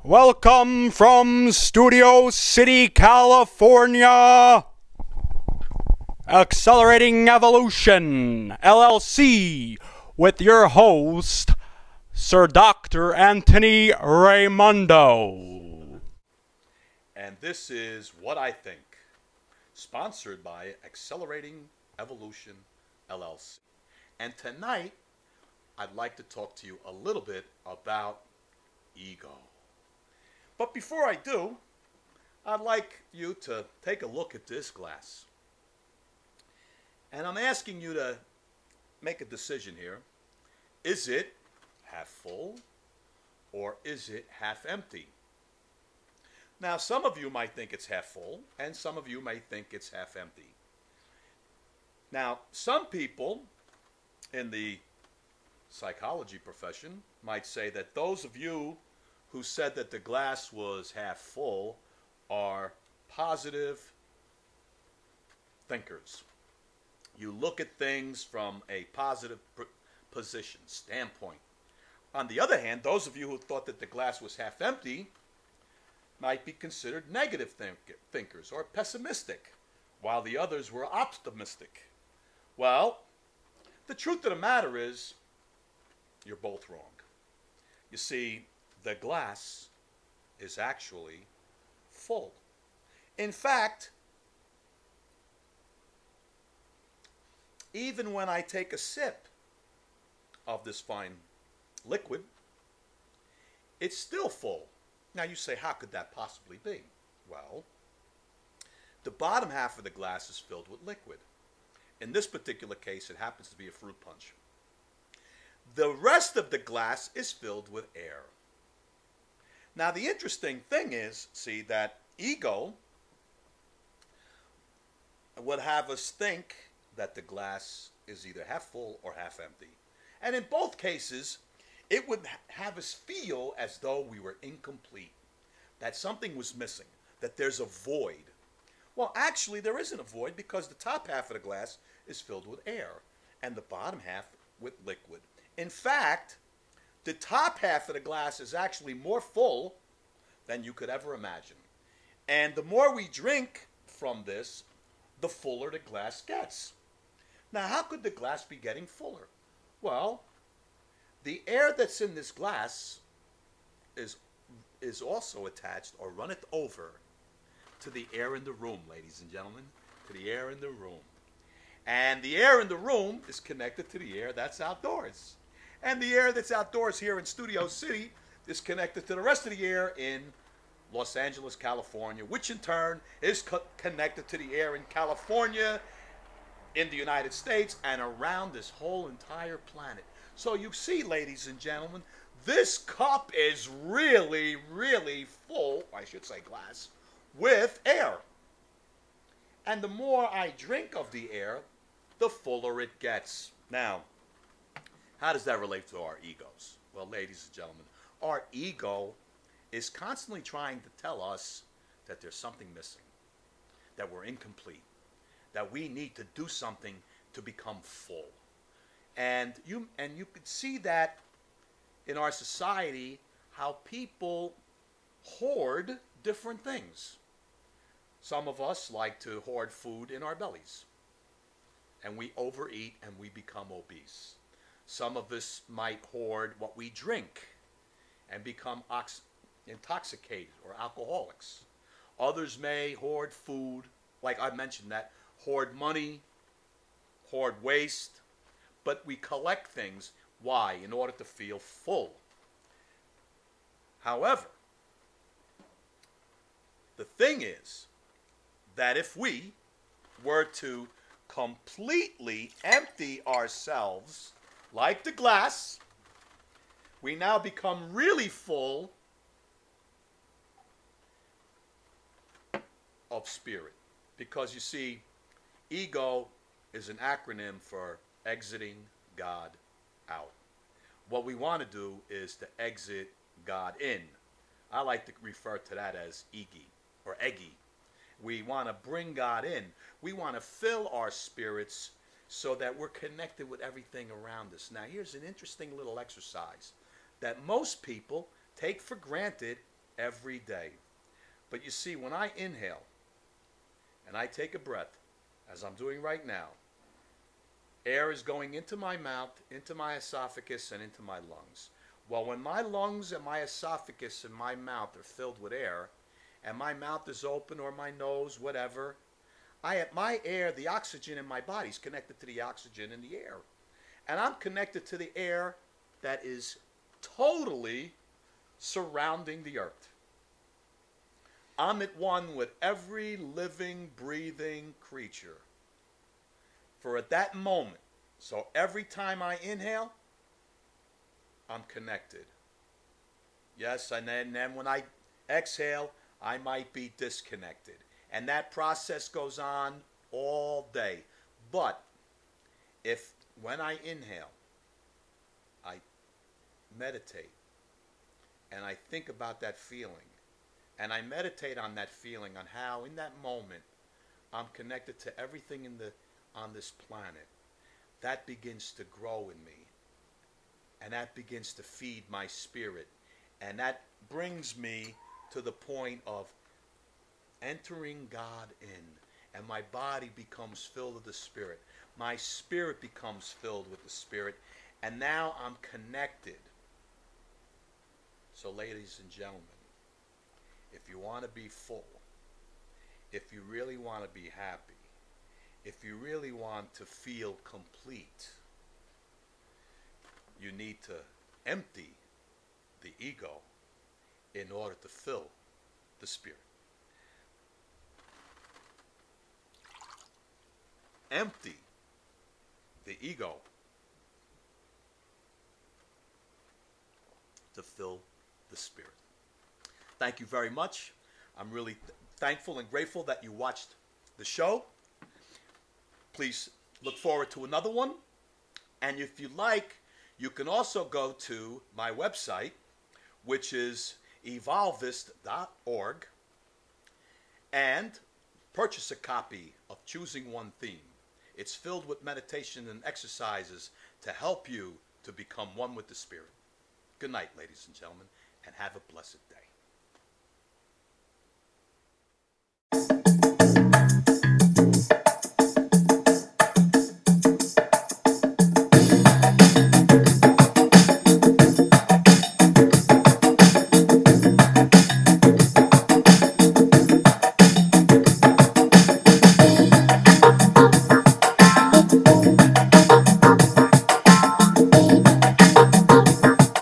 Welcome from Studio City, California. Accelerating Evolution, LLC, with your host, Sir Dr. Anthony Raimondo. And this is What I Think, sponsored by Accelerating Evolution, LLC. And tonight, I'd like to talk to you a little bit about ego. But before I do, I'd like you to take a look at this glass. And I'm asking you to make a decision here. Is it half full or is it half empty? Now, some of you might think it's half full and some of you may think it's half empty. Now, some people in the psychology profession might say that those of you who said that the glass was half full are positive thinkers. You look at things from a positive position, standpoint. On the other hand, those of you who thought that the glass was half empty might be considered negative thinkers or pessimistic, while the others were optimistic. Well, the truth of the matter is, you're both wrong. You see, the glass is actually full. In fact, even when I take a sip of this fine liquid, it's still full. Now you say, how could that possibly be? Well, the bottom half of the glass is filled with liquid. In this particular case, it happens to be a fruit punch. The rest of the glass is filled with air. Now, the interesting thing is, see, that ego would have us think that the glass is either half full or half empty. And in both cases, it would have us feel as though we were incomplete, that something was missing, that there's a void. Well, actually, there isn't a void because the top half of the glass is filled with air and the bottom half with liquid. In fact, the top half of the glass is actually more full than you could ever imagine. And the more we drink from this, the fuller the glass gets. Now, how could the glass be getting fuller? Well, the air that's in this glass is also attached or runneth over to the air in the room, ladies and gentlemen, to the air in the room. And the air in the room is connected to the air that's outdoors. And the air that's outdoors here in Studio City is connected to the rest of the air in Los Angeles, California, which in turn is connected to the air in California, in the United States, and around this whole entire planet. So you see, ladies and gentlemen, this cup is really, really full, I should say glass, with air. And the more I drink of the air, the fuller it gets. Now, how does that relate to our egos? Well, ladies and gentlemen, our ego is constantly trying to tell us that there's something missing, that we're incomplete, that we need to do something to become full. And you could see that in our society, how people hoard different things. Some of us like to hoard food in our bellies, and we overeat and we become obese. Some of us might hoard what we drink and become intoxicated or alcoholics. Others may hoard food, like I mentioned that, hoard money, hoard waste, but we collect things. Why? In order to feel full. However, the thing is that if we were to completely empty ourselves like the glass, we now become really full of spirit. Because you see, ego is an acronym for exiting God out. What we want to do is to exit God in. I like to refer to that as Iggy or Eggy. We want to bring God in. We want to fill our spirits so that we're connected with everything around us. Now, here's an interesting little exercise that most people take for granted every day. But you see, when I inhale and I take a breath, as I'm doing right now, air is going into my mouth, into my esophagus, and into my lungs. Well, when my lungs and my esophagus and my mouth are filled with air, and my mouth is open, or my nose, whatever, my air, the oxygen in my body is connected to the oxygen in the air. And I'm connected to the air that is totally surrounding the earth. I'm at one with every living, breathing creature. For at that moment, so every time I inhale, I'm connected. Yes, and then when I exhale, I might be disconnected. And that process goes on all day. But if when I inhale, I meditate, and I think about that feeling, and I meditate on that feeling, on how in that moment I'm connected to everything on this planet, that begins to grow in me. And that begins to feed my spirit. And that brings me to the point of entering God in. And my body becomes filled with the Spirit. My spirit becomes filled with the Spirit. And now I'm connected. So ladies and gentlemen, if you want to be full, if you really want to be happy, if you really want to feel complete, you need to empty the ego in order to fill the Spirit. Empty the ego to fill the Spirit. Thank you very much. I'm really thankful and grateful that you watched the show. Please look forward to another one. And if you like, you can also go to my website, which is evolvist.org, and purchase a copy of Choosing One Theme. It's filled with meditation and exercises to help you to become one with the Spirit. Good night, ladies and gentlemen, and have a blessed day.